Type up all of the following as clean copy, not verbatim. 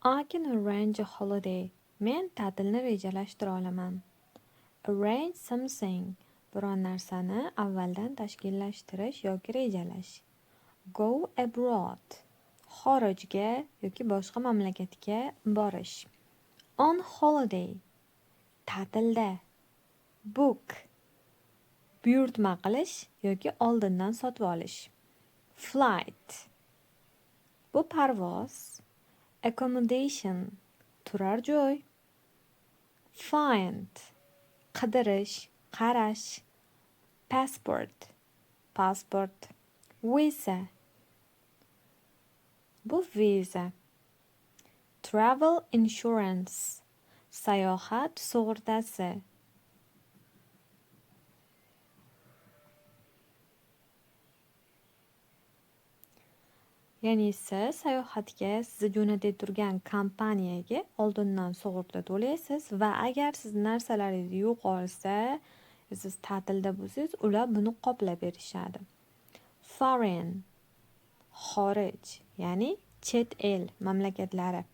I can arrange a holiday. Men ta'tilni rejalashtira olaman. Arrange something. Biron narsani avvaldan tashkillashtirish yoki rejalash. Go abroad. Xorijga yoki boshqa mamlakatga borish. On holiday. Ta'tilda. Book. Buyurtma qilish yoki oldindan sotib olish. Flight. Bu parvoz. Accommodation. Turar joy. Find. Qidirish, qarash. Passport. Pasport. Visa. Bu viza. Travel insurance. Sayohat sug'urtasi. Ya'ni siz sayohatga sizni jo'natib turgan kompaniyaga oldindan sug'urta to'laysiz va agar siz narsalaringiz yo'qolsa, siz ta'tilda bo'lsangiz, ular buni qoplab berishadi. Foreign, xorij, ya'ni chet el mamlakatlari.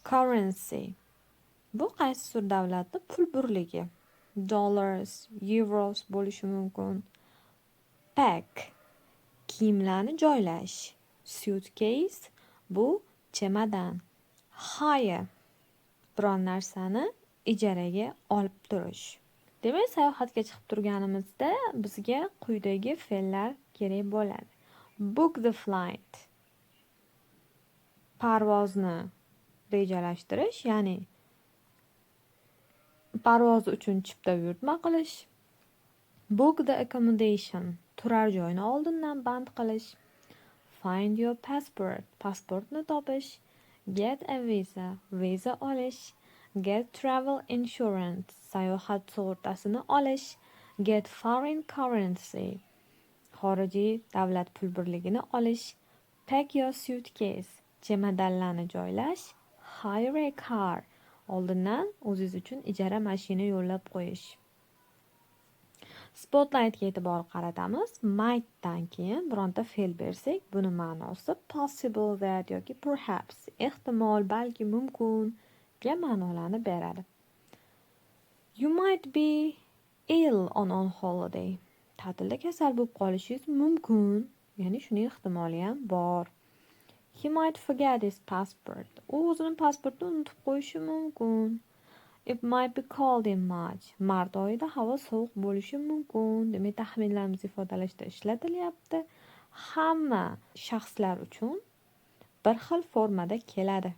Currency, bu qaysi davlatni pul birligi. Dollars, euros bo'lishi mumkin. Pack, kiyimlarni joylash. Suitcase, bu chemadan. Hire, biron narsani ijaraga olib turish. Demak, sayohatga chiqib turganimizda bizga quyidagi fe'llar kerak bo'ladi. Book the flight. Parvozni rejalashtirish, ya'ni parvoz uchun chipta buyurtma qilish. Book the accommodation. Turar joyni oldindan band qilish. Find your passport. Pasportni topish. Get a visa. Viza olish. Get travel insurance. Sayohat sug'urtasini olish. Get foreign currency. Xorijiy davlat pul birligini olish. Pack your suitcase. Chemadanlarni joylash. Hire a car. Oldindan o'zingiz uchun ijara mashina yo'llab qo'yish. Spotlightga e'tibor qaratamiz. Might'dan keyin bironta fe'l bersak, buni ma'nosi possible that yoki perhaps, ehtimol, balki, mumkin degan ma'nolarni beradi. You might be ill on holiday. Ta'tilda kasal bo'lib qolishingiz mumkin, ya'ni shuning ehtimoli ham bor. He might forget his passport. U o'zining pasportini unutib qo'yishi mumkin. It might be cold in March. Mart oyida havo sovuq bo'lishi mumkin. Demak, taxminlarimizni ifodalashda ishlatilyapti. Hamma shaxslar uchun bir xil formada keladi.